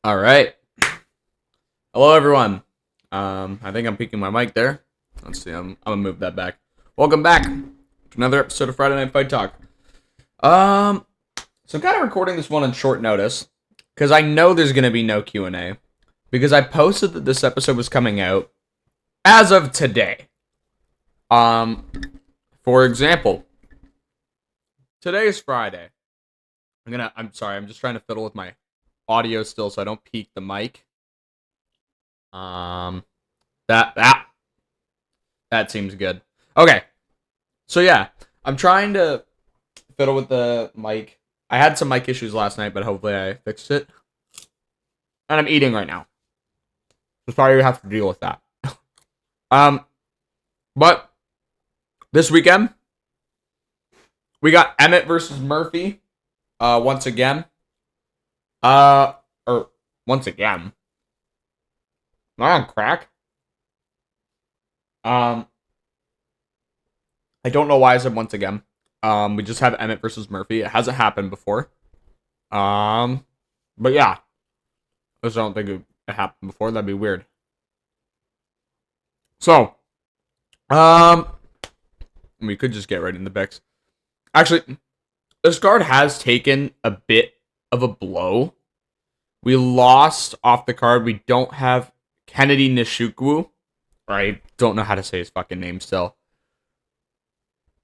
All right. Hello, everyone. I think I'm peeking my mic there. Let's see. I'm gonna move that back. Welcome back to another episode of Friday Night Fight Talk. Um, so I'm kind of recording this one on short notice because I know there's gonna be no Q&A because I posted that this episode was coming out as of today. Um, for example, today is Friday. I'm sorry. I'm just trying to fiddle with my audio still so I don't peak the mic. Um, that seems good. Okay, so yeah, I'm trying to fiddle with the mic. I had some mic issues last night, but hopefully I fixed it. And I'm eating right now, so sorry you have to deal with that. Um, but this weekend we got Emmett versus Murphy. Once again. Or once again. Am I on crack? Um, I don't know why I said once again. We just have Emmett versus Murphy. It hasn't happened before. Um, but yeah, I just don't think it happened before. That'd be weird. So, um, we could just get right in the picks. Actually, this card has taken a bit of a blow. We lost off the card. We don't have Kennedy Nishikwu. I don't know how to say his fucking name still.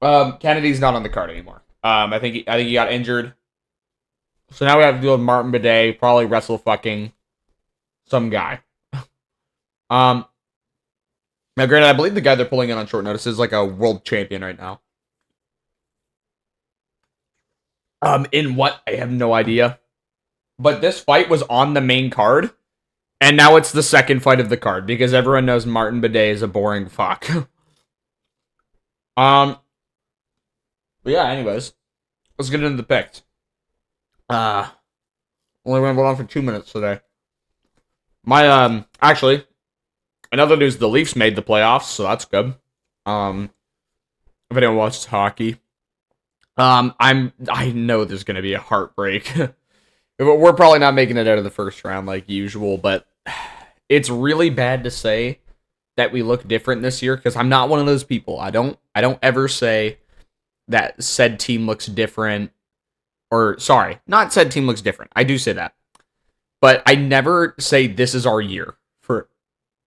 Kennedy's not on the card anymore. I think he got injured. So now we have to deal with Martin Bidet, probably wrestle fucking some guy. Now, granted, I believe the guy they're pulling in on short notice is like a world champion right now. In what? I have no idea. But this fight was on the main card, and now it's the second fight of the card because everyone knows Martin Bidet is a boring fuck. But yeah, anyways, let's get into the picks. Only went on for 2 minutes today. Actually, in other news, the Leafs made the playoffs, so that's good. If anyone watches hockey, I know there's gonna be a heartbreak. We're probably not making it out of the first round like usual, but it's really bad to say that we look different this year because I'm not one of those people. I don't ever say that said team looks different, or sorry, not said team looks different. I do say that, but I never say this is our year for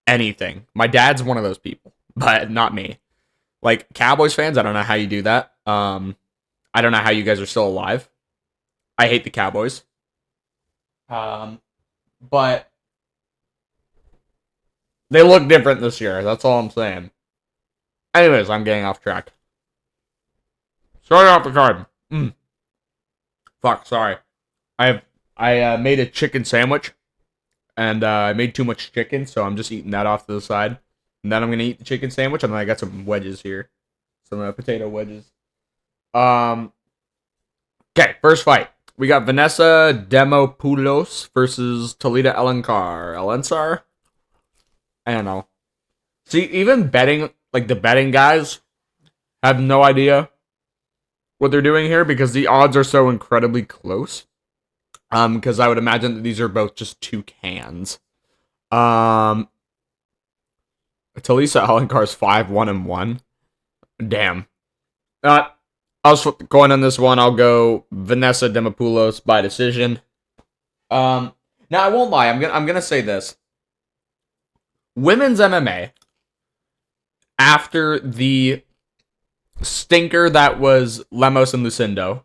anything. My dad's one of those people, but not me. Like Cowboys fans, I don't know how you do that. I don't know how you guys are still alive. I hate the Cowboys. But they look different this year. That's all I'm saying. Anyways, I'm getting off track. Starting off the card. Fuck, sorry. I made a chicken sandwich, and I made too much chicken, so I'm just eating that off to the side. And then I'm gonna eat the chicken sandwich, and then I got some wedges here, some potato wedges. Okay, first fight. We got Vanessa Demopoulos versus Talita Elensar. I don't know. See, even betting, like the betting guys, have no idea what they're doing here because the odds are so incredibly close. Because I would imagine that these are both just two cans. Talisa Alencar's 5-1-1. Damn. I was going on this one. I'll go Vanessa Demopoulos by decision. Now I won't lie. I'm gonna say this. Women's MMA, after the stinker that was Lemos and Lucindo,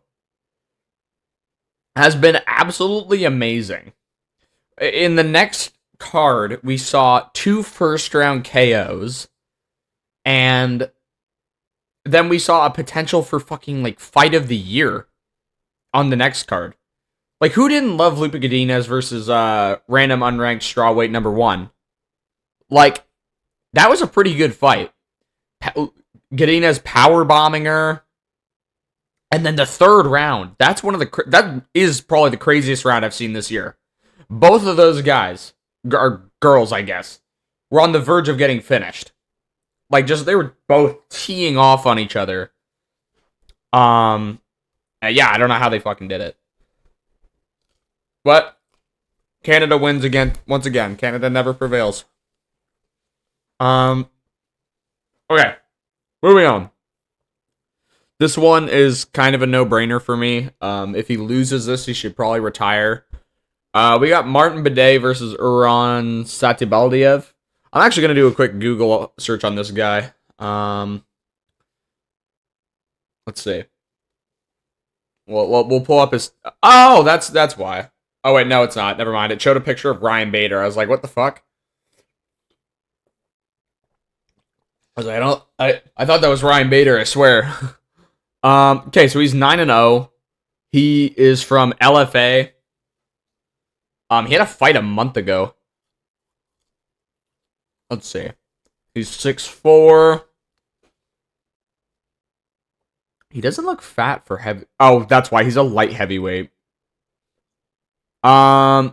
has been absolutely amazing. In the next card, we saw 2 first-round KOs, and then we saw a potential for fucking, like, fight of the year on the next card. Like, who didn't love Lupe Godinez versus random unranked strawweight number 1? Like, that was a pretty good fight. Godinez power bombing her. And then the third round, that is probably the craziest round I've seen this year. Both of those guys, or girls, I guess, were on the verge of getting finished. Like, just, they were both teeing off on each other. Yeah, I don't know how they fucking did it. But Canada wins again. Once again, Canada never prevails. Okay, moving on. This one is kind of a no-brainer for me. If he loses this, he should probably retire. We got Martin Bidet versus Uran Satibaldiev. I'm actually going to do a quick Google search on this guy. Let's see. We'll pull up his... Oh, that's why. Oh, wait, no, it's not. Never mind. It showed a picture of Ryan Bader. I was like, what the fuck? I was like, I thought that was Ryan Bader, I swear. Okay, so he's 9-0. He is from LFA. He had a fight a month ago. Let's see. He's 6'4". He doesn't look fat for heavy. Oh, that's why he's a light heavyweight. Okay,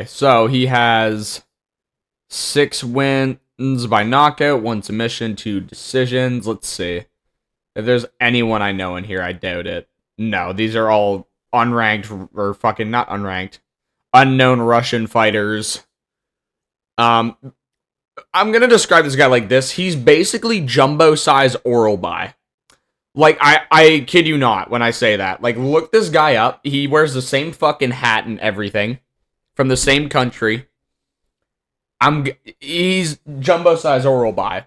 so he has 6 wins by knockout, 1 submission, 2 decisions. Let's see. If there's anyone I know in here, I doubt it. No, these are all unranked, or fucking not unranked, unknown Russian fighters. I'm gonna describe this guy like this. He's basically jumbo-size Oral-By. Like, I kid you not when I say that. Like, look this guy up. He wears the same fucking hat and everything. From the same country. He's jumbo-size Oral-By.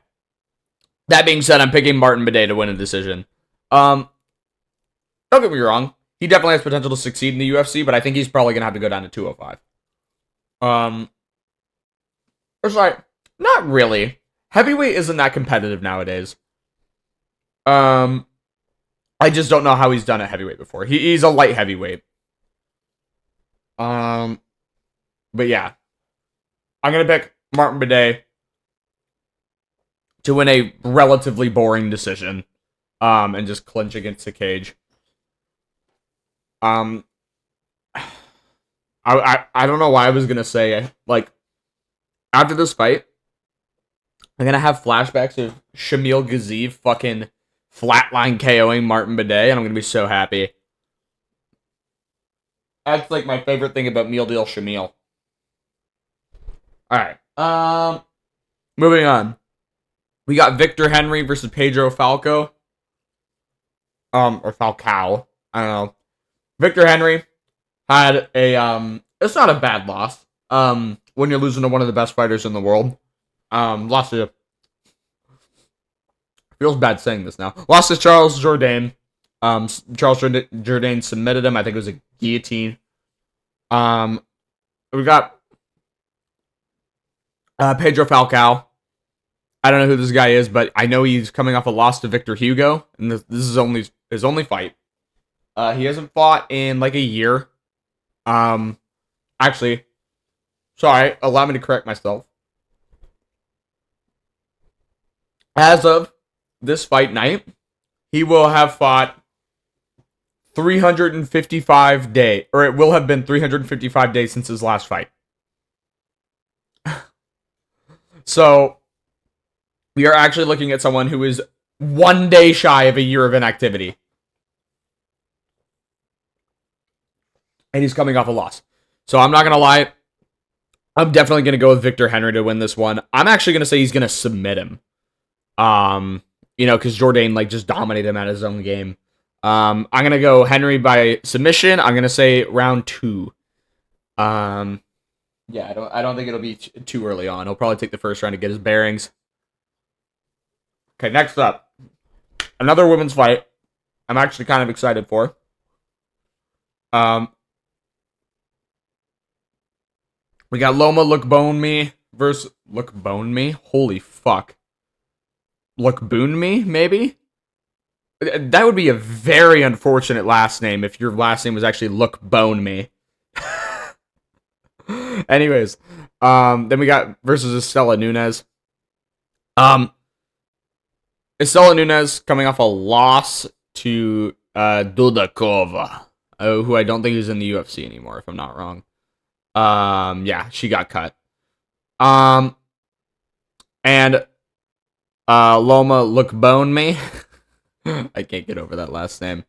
That being said, I'm picking Martin Bidet to win a decision. Don't get me wrong. He definitely has potential to succeed in the UFC, but I think he's probably going to have to go down to 205. It's like, not really. Heavyweight isn't that competitive nowadays. I just don't know how he's done at heavyweight before. He's a light heavyweight. But yeah. I'm going to pick Martin Bidet to win a relatively boring decision. And just clinch against the cage. I don't know why I was going to say, like, after this fight, I'm going to have flashbacks of Shamil Gaziev fucking flatline KOing Martin Bidet, and I'm going to be so happy. That's, like, my favorite thing about Meal Deal Shamil. Alright. Moving on. We got Victor Henry versus Pedro Falco. Or Falcao. I don't know. Victor Henry had a, it's not a bad loss. When you're losing to one of the best fighters in the world. Lost to... Feels bad saying this now. Lost to Charles Jourdain. Charles Jourdain submitted him. I think it was a guillotine. We got Pedro Falcao. I don't know who this guy is, but I know he's coming off a loss to Victor Hugo, and this is only his only fight. He hasn't fought in like a year. Actually, sorry, allow me to correct myself. As of this fight night, he will have fought 355 days, or it will have been 355 days since his last fight. So, we are actually looking at someone who is 1 day shy of a year of inactivity. And he's coming off a loss. So, I'm not going to lie. I'm definitely going to go with Victor Henry to win this one. I'm actually going to say he's going to submit him. You know, because Jourdain, like, just dominated him at his own game. I'm going to go Henry by submission. I'm going to say round 2. Yeah, I don't think it'll be too early on. He'll probably take the first round to get his bearings. Okay, next up. Another women's fight. I'm actually kind of excited for. We got Loma Lookboneme versus... Lookboneme? Holy fuck. Lookboneme, maybe? That would be a very unfortunate last name if your last name was actually Lookboneme. Anyways, then we got versus Estela Nunes. Estela Nunes coming off a loss to Dudakova, who I don't think is in the UFC anymore, if I'm not wrong. Yeah, she got cut. And Loma Lookboneme. I can't get over that last name.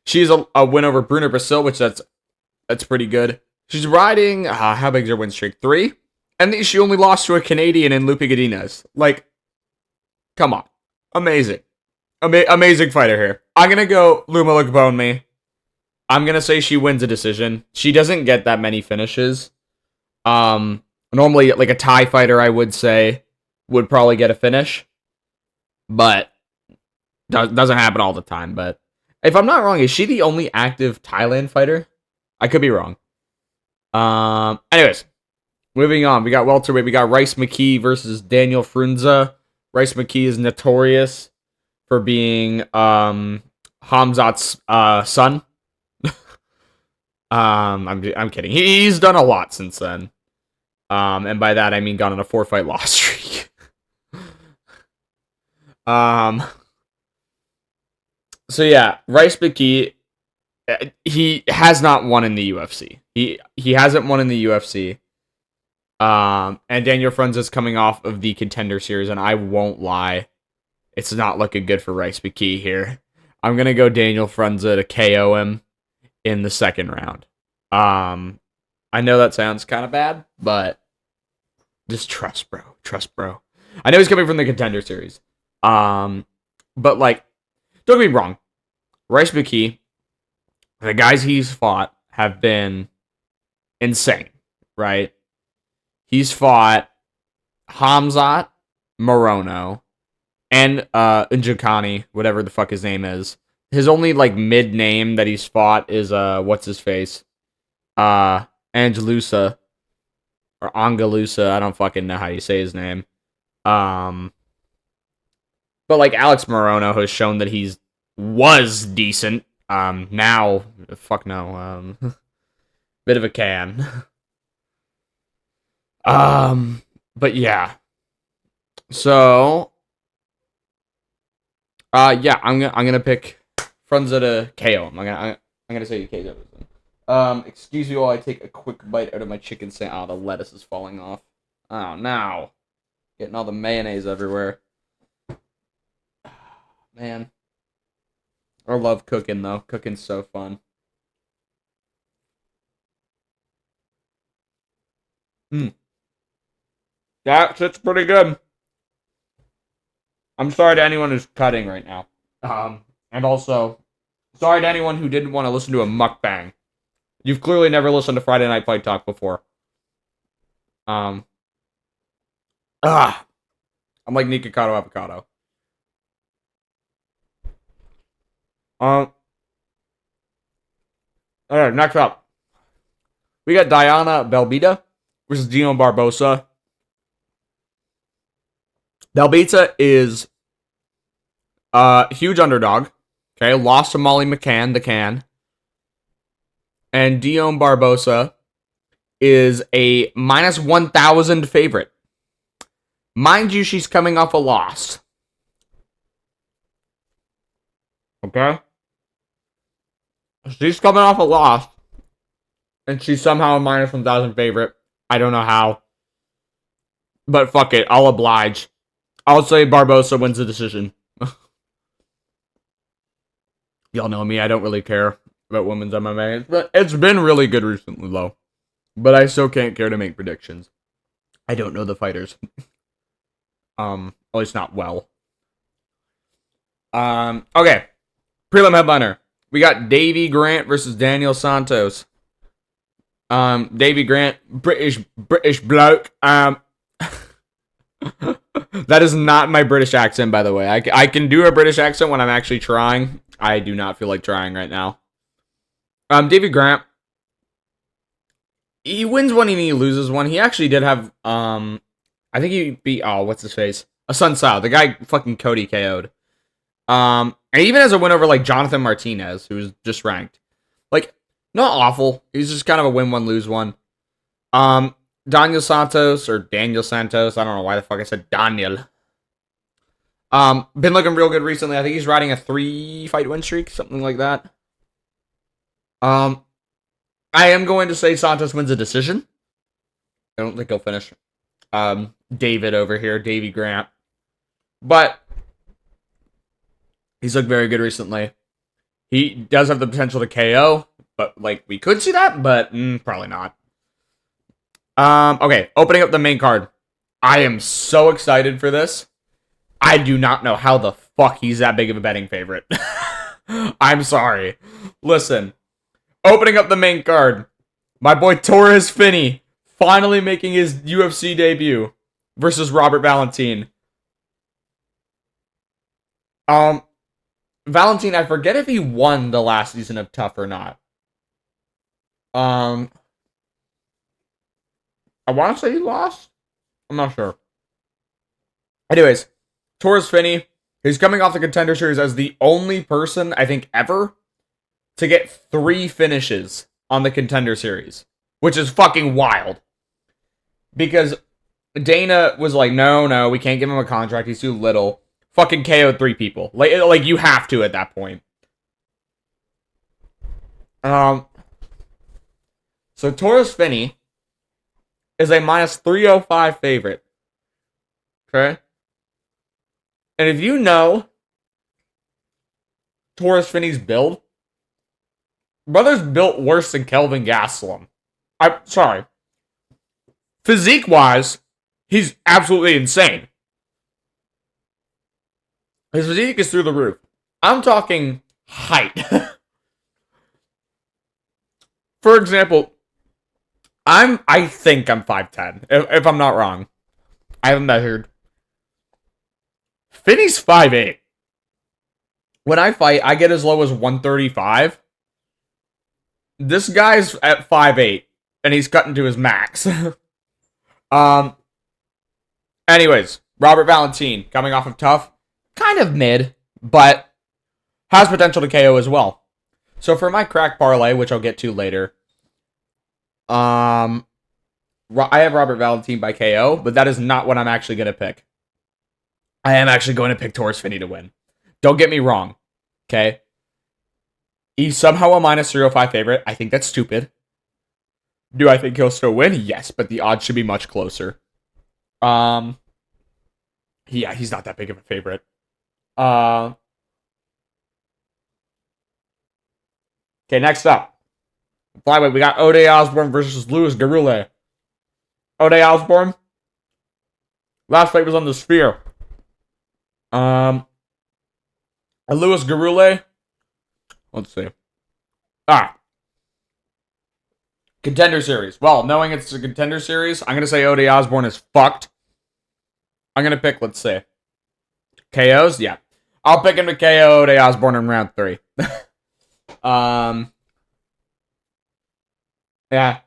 She's a win over Bruna Brasil, which that's pretty good. She's riding, how big is her win streak? 3? And she only lost to a Canadian in Lupe Godinez. Like, come on. Amazing. Amazing fighter here. I'm going to go Luma Lookbone. I'm going to say she wins a decision. She doesn't get that many finishes. Normally, like a Thai fighter, I would say, would probably get a finish. But doesn't happen all the time. But if I'm not wrong, is she the only active Thailand fighter? I could be wrong. Anyways, moving on. We got welterweight. We got Rice McKee versus Daniel Frunze. Rice McKee is notorious for being Hamzat's son. I'm kidding. He's done a lot since then. And by that I mean gone on a 4-fight loss streak. So yeah, Rice McKee, he has not won in the UFC. He hasn't won in the UFC. And Daniel Frunze is coming off of the Contender Series, and I won't lie, it's not looking good for Rice McKee here. I'm gonna go Daniel Frunze to KO him in the second round. I know that sounds kind of bad, but just trust, bro. Trust, bro. I know he's coming from the Contender Series. But like, don't get me wrong. Rice McKee, the guys he's fought have been insane, right? He's fought Hamzat, Morono, and Njoukani, whatever the fuck his name is. His only like mid name that he's fought is what's his face? Angelusa or Angalusa. I don't fucking know how you say his name. But like Alex Morono has shown that he's was decent. Now fuck no. Bit of a can. But yeah. So yeah, I'm gonna pick Frunze to KO him. I'm gonna say he KO him. Excuse me while I take a quick bite out of my chicken sandwich. Oh, the lettuce is falling off. Oh, no. Getting all the mayonnaise everywhere. Man. I love cooking, though. Cooking's so fun. That shit's pretty good. I'm sorry to anyone who's cutting right now. And also, sorry to anyone who didn't want to listen to a mukbang. You've clearly never listened to Friday Night Fight Talk before. I'm like Nikocado Avocado. Alright, next up. We got Diana Belbita versus Dion Barbosa. Belbita is a huge underdog. Okay, lost to Molly McCann, the can. And Dion Barbosa is a minus 1,000 favorite. Mind you, she's coming off a loss. Okay? She's coming off a loss. And she's somehow a minus 1,000 favorite. I don't know how. But fuck it, I'll oblige. I'll say Barbosa wins the decision. Y'all know me, I don't really care about women's MMA. But it's been really good recently, though. But I still can't care to make predictions. I don't know the fighters. At least not well. Okay. Prelim headliner. We got Davy Grant versus Daniel Santos. Davy Grant, British bloke. That is not my British accent, by the way. I can do a British accent when I'm actually trying. I do not feel like trying right now. Davy Grant, he wins one and he loses one. He actually did have, I think he beat, what's his face? Sun Sao, the guy fucking Cody KO'd. And he even has a win over, like, Jonathan Martinez, who's just ranked. Like, not awful. He's just kind of a win one, lose one. Daniel Santos, I don't know why the fuck I said Daniel. Been looking real good recently. I think he's riding a 3-fight win streak, something like that. I am going to say Santos wins a decision. I don't think he'll finish. David over here, Davy Grant. But he's looked very good recently. He does have the potential to KO. But, like, we could see that, but probably not. Okay, opening up the main card. I am so excited for this. I do not know how the fuck he's that big of a betting favorite. I'm sorry. Listen, opening up the main card. My boy Torres Finney finally making his UFC debut versus Robert Valentin. Valentin, I forget if he won the last season of Tough or not. I want to say he lost. I'm not sure. Anyways, Torres Finney, he's coming off the Contender Series as the only person, I think, ever to get 3 finishes on the Contender Series, which is fucking wild. Because Dana was like, no, we can't give him a contract. He's too little. Fucking KO'd 3 people. Like you have to at that point. So Torres Finney is a minus 305 favorite. Okay? And if you know Torres Finney's build, brother's built worse than Kelvin Gastelum. I'm sorry. Physique-wise, he's absolutely insane. His physique is through the roof. I'm talking height. For example, I think I'm 5'10", if I'm not wrong. I haven't measured. Finney's 5'8". When I fight, I get as low as 135. This guy's at 5'8", and he's cutting to his max. Anyways, Robert Valentin, coming off of Tough, kind of mid, but has potential to KO as well. So for my crack parlay, which I'll get to later, I have Robert Valentin by KO, but that is not what I'm actually going to pick. I am actually going to pick Torres Finney to win. Don't get me wrong, okay? He's somehow a minus 305 favorite. I think that's stupid. Do I think he'll still win? Yes, but the odds should be much closer. Yeah, he's not that big of a favorite. Okay, next up. Flyweight, we got Ode Osborne versus Louis Garule. Ode Osborne. Last fight was on the Sphere. And Louis Garule. Let's see. Contender Series. Well, knowing it's a Contender Series, I'm going to say Ode Osborne is fucked. I'm going to pick, let's see. KOs? Yeah. I'll pick him to KO Ode Osborne in round 3. Yeah.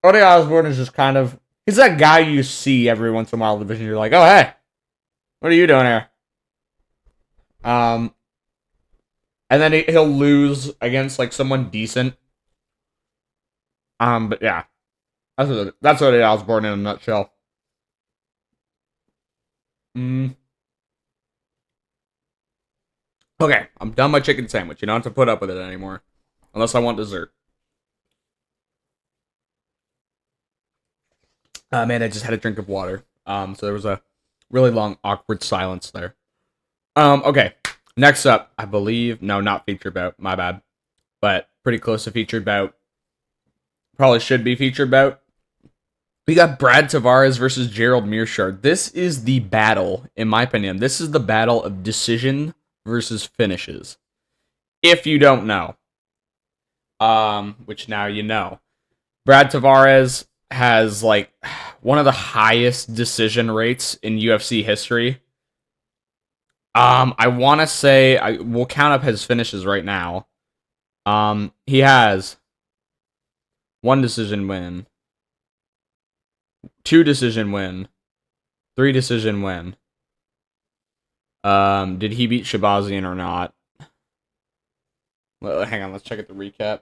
Ode Osborne is just kind of... He's that guy you see every once in a while in the division. You're like, oh, hey. What are you doing here? And then he'll lose against, like, someone decent. But yeah. That's Ode Osborne in a nutshell. Okay, I'm done my chicken sandwich. You don't have to put up with it anymore. Unless I want dessert. Man, I just had a drink of water. So there was a really long, awkward silence there. Okay. Next up, I believe... No, not featured bout. My bad. But pretty close to featured bout. Probably should be featured bout. We got Brad Tavares versus Gerald Mearshart. This is the battle, in my opinion. This is the battle of decision versus finishes. If you don't know. Which now you know. Brad Tavares has, like, one of the highest decision rates in UFC history. I want to say... we'll count up his finishes right now. He has 1 decision win. 2 decision win. 3 decision win. Did he beat Shabazian or not? Well, hang on, let's check out the recap.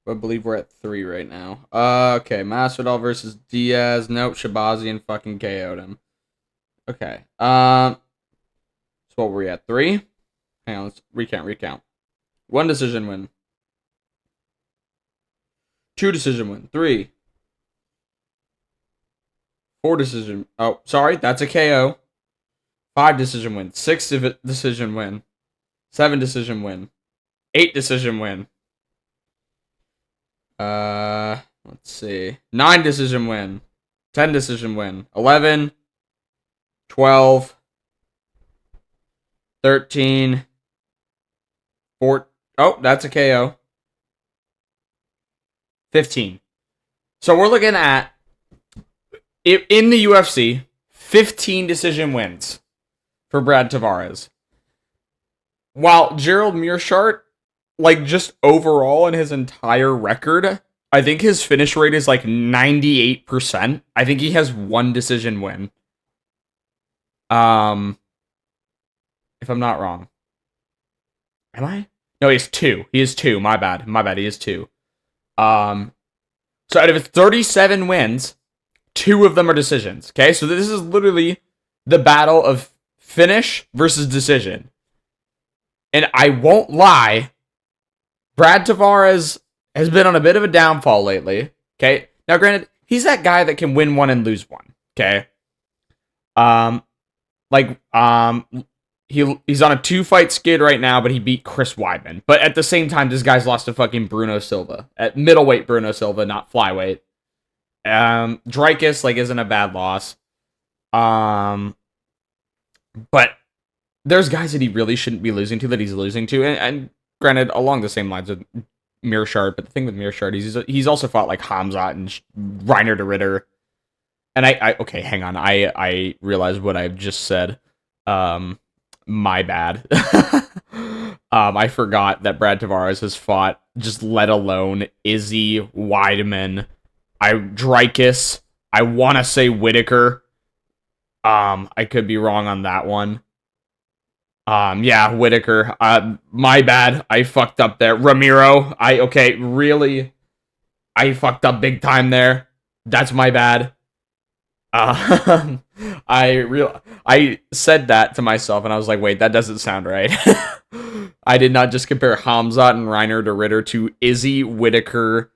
I believe we're at 3 right now. Okay, Masvidal versus Diaz. Nope, Shabazian fucking KO'd him. Okay. So what were we at? 3? Hang on, let's recount. 1 decision win. 2 decision win. 3. 4 decision... Oh, sorry, that's a KO. 5 decision win. 6 decision win. 7 decision win. 8 decision win. Let's see. 9 decision win. 10 decision win. 11, 12, 13, 14. Oh, that's a KO. 15. So we're looking at, in the UFC, 15 decision wins for Brad Tavares. While Gerald Meerschaert, like, just overall in his entire record, I think his finish rate is like 98%. I think he has 1 decision win. If I'm not wrong. Am I? No, he has 2. He has 2. My bad. He has 2. So out of his 37 wins, 2 of them are decisions. Okay, so this is literally the battle of finish versus decision. And I won't lie, Brad Tavares has been on a bit of a downfall lately. Okay, now granted, he's that guy that can win 1 and lose 1. Okay, he's on a 2-fight skid right now, but he beat Chris Weidman. But at the same time, this guy's lost to fucking Bruno Silva at middleweight. Bruno Silva, not flyweight. Dricus, like, isn't a bad loss. But there's guys that he really shouldn't be losing to that he's losing to, and granted, along the same lines with Meerschaert. But the thing with Meerschaert, he's also fought like Hamzat and Reiner de Ritter. And okay, hang on, I realized what I've just said. My bad. I forgot that Brad Tavares has fought, just let alone Izzy, Weidman, Dricus, I want to say Whitaker. I could be wrong on that one. Yeah, Whitaker. My bad. I fucked up there. Ramiro. Really? I fucked up big time there. That's my bad. I said that to myself, and I was like, wait, that doesn't sound right. I did not just compare Hamzat and Reiner de Ritter to Izzy, Whitaker,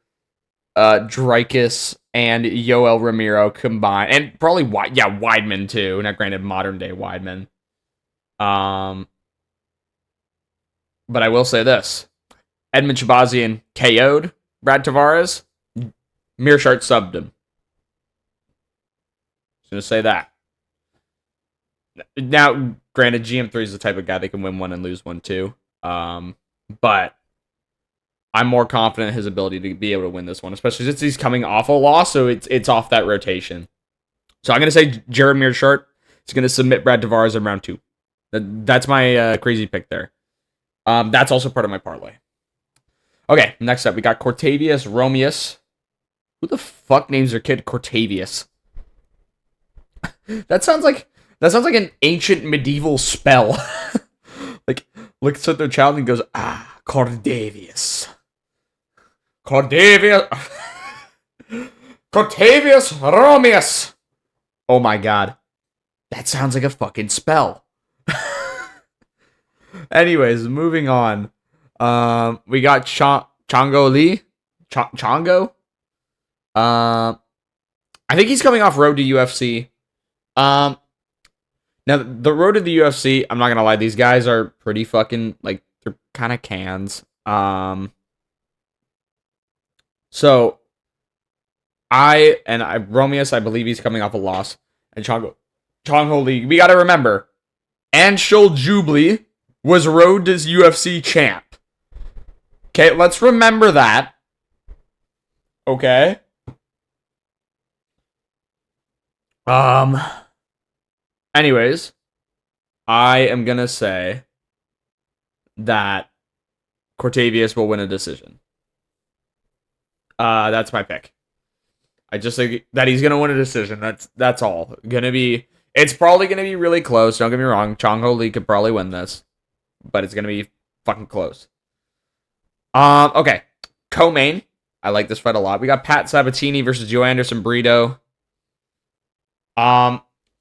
Dricus, and Yoel Ramiro combined. And probably, Weidman, too. Not granted, modern-day Weidman. But I will say this. Edmund Shabazian KO'd Brad Tavares. Meerschaert subbed him. Just gonna say that. Now, granted, GM3 is the type of guy that can win 1 and lose 1 too. But I'm more confident in his ability to be able to win this one, especially since he's coming off a loss, so it's off that rotation. So I'm gonna say Jared Meerschaert is gonna submit Brad Tavares in round 2. That's my crazy pick there. That's also part of my parlay. Okay, next up we got Cortavius Romeus. Who the fuck names their kid Cortavius? That sounds like an ancient medieval spell. Like, looks at their child and goes, Cortavius. Cortavius Romeus. Oh my god. That sounds like a fucking spell. Anyways, moving on. We got Chongo Lee. Chongo? I think he's coming off road to UFC. Now, the road to the UFC, I'm not gonna lie, these guys are pretty fucking, like, they're kind of cans. So, Romeus, I believe he's coming off a loss. And Chongo Lee, we gotta remember, Anshul Jubilee was road to UFC champ. Okay, let's remember that. Okay. Anyways, I am gonna say that Cortavius will win a decision. That's my pick. I just think that he's gonna win a decision. That's all. It's probably gonna be really close. Don't get me wrong. Chong Ho Lee could probably win this, but it's gonna be fucking close. Okay, co-main. I like this fight a lot. We got Pat Sabatini versus Joe Anderson Brito.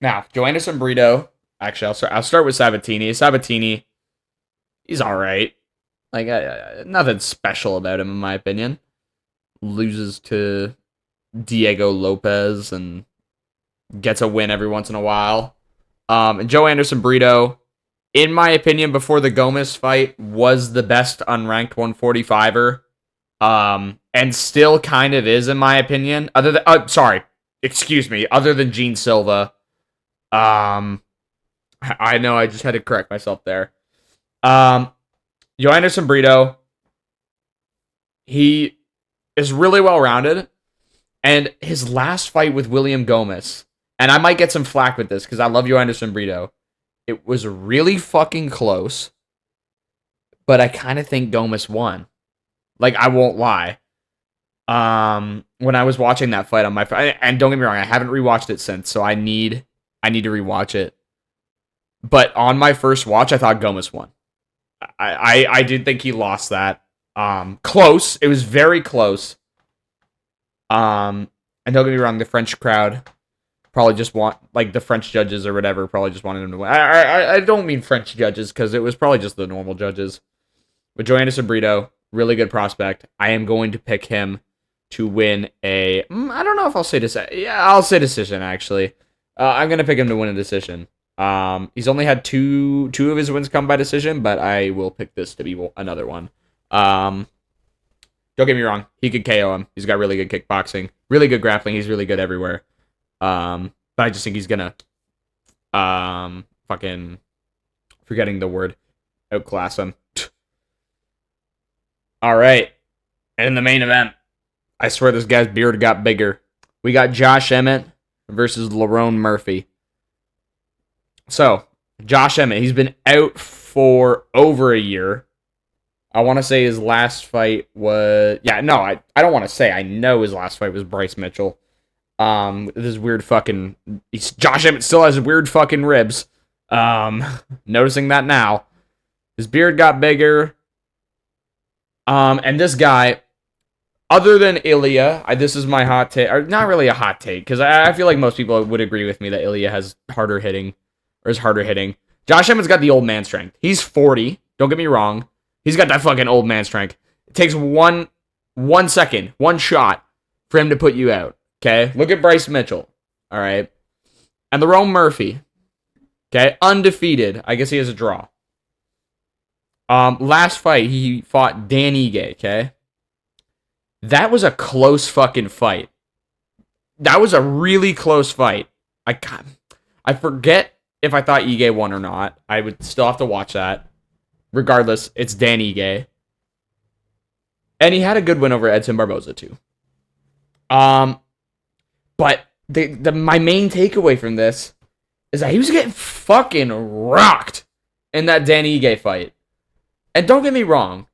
Now, Joe Anderson Brito, actually, I'll start with Sabatini. Sabatini, he's alright. Like, nothing special about him, in my opinion. Loses to Diego Lopez and gets a win every once in a while. And Joe Anderson Brito, in my opinion, before the Gomez fight, was the best unranked 145er. And still kind of is, in my opinion. Other than Gene Silva. I know I just had to correct myself there. Joanderson Brito, he is really well-rounded. And his last fight with William Gomez, and I might get some flack with this because I love Joanderson Brito. It was really fucking close, but I kind of think Gomez won. Like, I won't lie. When I was watching that fight on my phone, and don't get me wrong, I haven't rewatched it since, so I need to rewatch it. But on my first watch, I thought Gomez won. I did think he lost that. Close. It was very close. And don't get me wrong, the French crowd probably just the French judges or whatever probably just wanted him to win. I don't mean French judges because it was probably just the normal judges. But Joanderson Brito, really good prospect. I am going to pick him to win I don't know if I'll say decision. Yeah, I'll say decision, actually. I'm going to pick him to win a decision. He's only had two of his wins come by decision, but I will pick this to be another one. Don't get me wrong. He could KO him. He's got really good kickboxing, really good grappling. He's really good everywhere. But I just think he's gonna, fucking, forgetting the word, outclass him. All right. And in the main event, I swear this guy's beard got bigger. We got Josh Emmett versus Lerone Murphy. So, Josh Emmett, he's been out for over a year. I want to say his last fight was... I don't want to say. I know his last fight was Bryce Mitchell. This weird fucking... Josh Emmett still has weird fucking ribs. Noticing that now. His beard got bigger. And this guy, other than Ilya, this is my hot take, or not really a hot take, because I feel like most people would agree with me that Ilya has harder hitting, or is harder hitting. Josh Emmett's got the old man strength. He's 40. Don't get me wrong. He's got that fucking old man strength. It takes one second, one shot for him to put you out. Okay? Look at Bryce Mitchell. All right? And Lerone Murphy. Okay? Undefeated. I guess he has a draw. Last fight, he fought Dan Ige, okay? That was a close fucking fight. That was a really close fight. I forget if I thought Ige won or not. I would still have to watch that. Regardless, it's Dan Ige. And he had a good win over Edson Barboza, too. But my main takeaway from this is that he was getting fucking rocked in that Dan Ige fight. And don't get me wrong,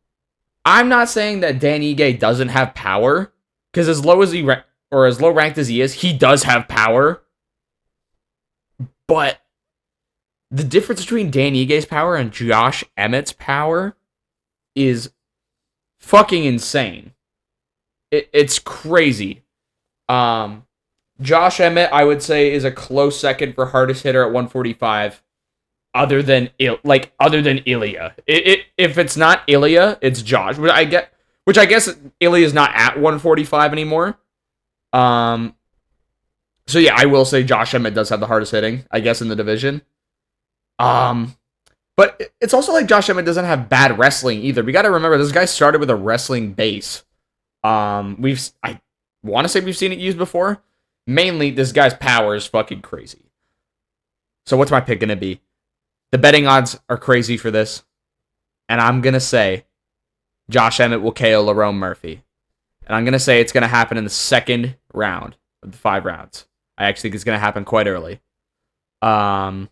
I'm not saying that Dan Ige doesn't have power, because as low ranked as he is, he does have power. But the difference between Dan Ige's power and Josh Emmett's power is fucking insane. It's crazy. Josh Emmett, I would say, is a close second for hardest hitter at 145. Other than Ilya. If it's not Ilya, it's Josh. Which I guess Ilya's not at 145 anymore. So yeah, I will say Josh Emmett does have the hardest hitting, I guess, in the division. But it's also like Josh Emmett doesn't have bad wrestling either. We got to remember this guy started with a wrestling base. I want to say we've seen it used before. Mainly, this guy's power is fucking crazy. So what's my pick gonna be? The betting odds are crazy for this. And I'm going to say Josh Emmett will KO Lerone Murphy. And I'm going to say it's going to happen in the second round of the 5 rounds. I actually think it's going to happen quite early. Lerone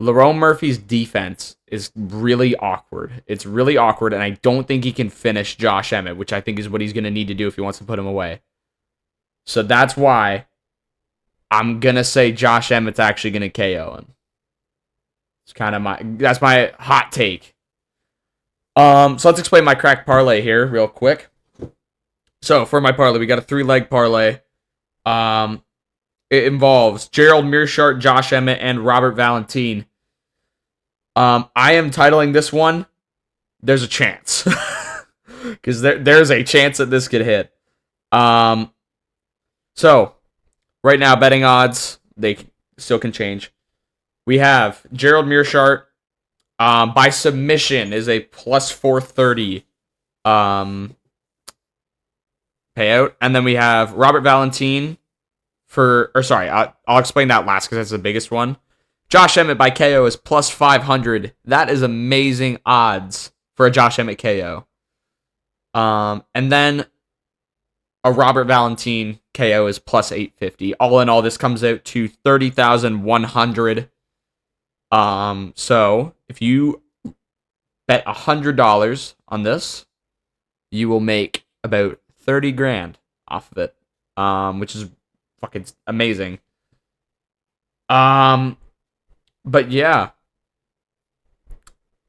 Murphy's defense is really awkward. It's really awkward, and I don't think he can finish Josh Emmett, which I think is what he's going to need to do if he wants to put him away. So that's why I'm going to say Josh Emmett's actually going to KO him. That's my hot take. So let's explain my crack parlay here real quick. So for my parlay, we got a 3-leg parlay. It involves Gerald Mearshart, Josh Emmett, and Robert Valentin. I am titling this one, There's a Chance. Because there's a chance that this could hit. So, right now, betting odds, they still can change. We have Gerald Mearshart by submission is a plus 430 payout. And then we have Robert Valentin I'll explain that last because that's the biggest one. Josh Emmett by KO is plus 500. That is amazing odds for a Josh Emmett KO. And then a Robert Valentin KO is plus 850. All in all, this comes out to 30,100. So if you bet $100 on this, you will make about 30 grand off of it, which is fucking amazing. But yeah,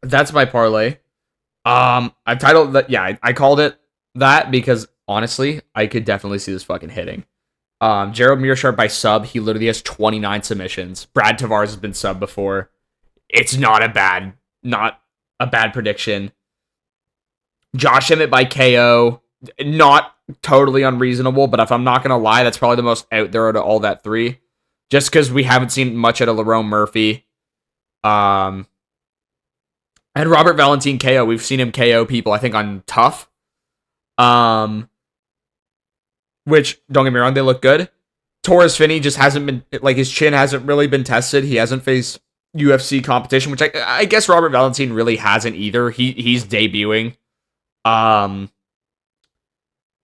that's my parlay. I've titled that. Yeah, I called it that because honestly, I could definitely see this fucking hitting. Gerald Meerschaert by sub. He literally has 29 submissions. Brad Tavares has been sub before. It's not a bad prediction. Josh Emmett by KO. Not totally unreasonable, but if I'm not going to lie, that's probably the most out there out of all that three. Just because we haven't seen much out of Lerone Murphy. And Robert Valentin KO. We've seen him KO people, I think, on Tough. Which, don't get me wrong, they look good. Torres Finney just hasn't been, like, his chin hasn't really been tested. He hasn't faced UFC competition, which I guess Robert Valentin really hasn't either. He's debuting.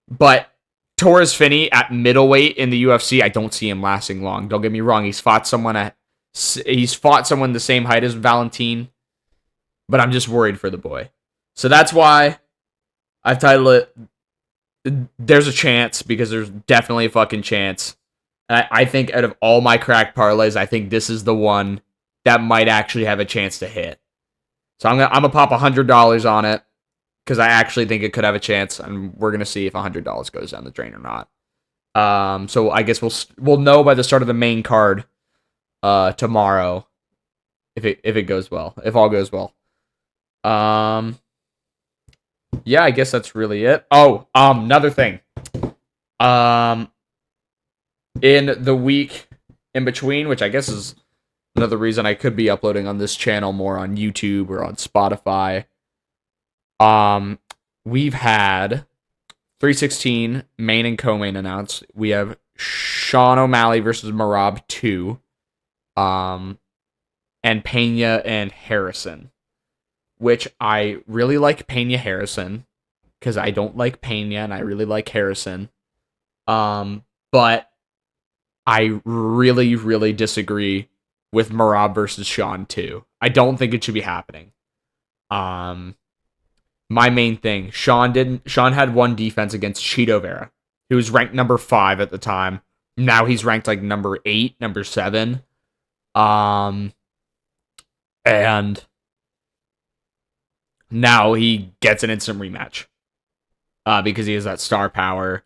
But Torres Finney at middleweight in the UFC, I don't see him lasting long. Don't get me wrong. He's fought someone the same height as Valentin, but I'm just worried for the boy. So that's why I've titled it There's a Chance, because there's definitely a fucking chance. I think out of all my crack parlays, I think this is the one that might actually have a chance to hit. So I'm gonna pop $100 on it, because I actually think it could have a chance, and we're gonna see if $100 goes down the drain or not. So I guess we'll know by the start of the main card tomorrow if it goes well, if all goes well. Yeah, I guess that's really it. Oh, another thing. In the week in between, which I guess is another reason I could be uploading on this channel more on YouTube or on Spotify. We've had 316 main and co-main announced. We have Sean O'Malley versus Merab 2. And Pena and Harrison. Which I really like Pena Harrison, because I don't like Pena and I really like Harrison. But I really, really disagree with Merab versus Sean too. I don't think it should be happening. My main thing, Sean had one defense against Chito Vera, who was ranked number 5 at the time. Now he's ranked like number 8, number 7. And now he gets an instant rematch because he has that star power.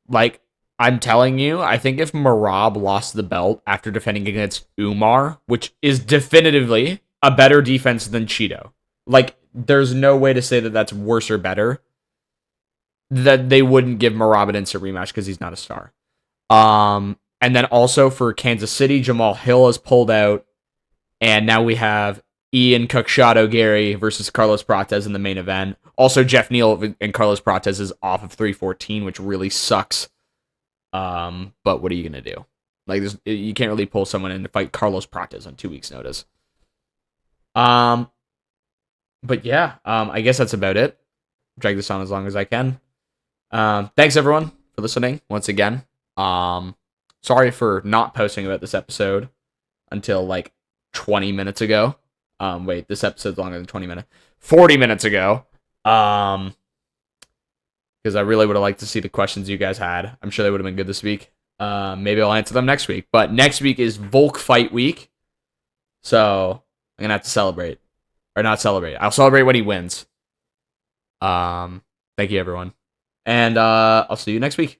Like, I'm telling you, I think if Merab lost the belt after defending against Umar, which is definitively a better defense than Chito, like, there's no way to say that that's worse or better, that they wouldn't give Merab an instant rematch because he's not a star. And then also for Kansas City, Jamal Hill has pulled out. And now we have Ian Cookshot Gary versus Carlos Prates in the main event. Also, Jeff Neal and Carlos Prates is off of 314, which really sucks. But what are you going to do? Like, you can't really pull someone in to fight Carlos Prates on 2 weeks' notice. But yeah, I guess that's about it. Drag this on as long as I can. Thanks, everyone, for listening once again. Sorry for not posting about this episode until, like, 20 minutes ago. Wait, this episode's longer than 20 minutes. 40 minutes ago. Because I really would have liked to see the questions you guys had. I'm sure they would have been good this week. Maybe I'll answer them next week. But next week is Volk fight week. So I'm going to have to celebrate. Or not celebrate. I'll celebrate when he wins. Thank you, everyone. And I'll see you next week.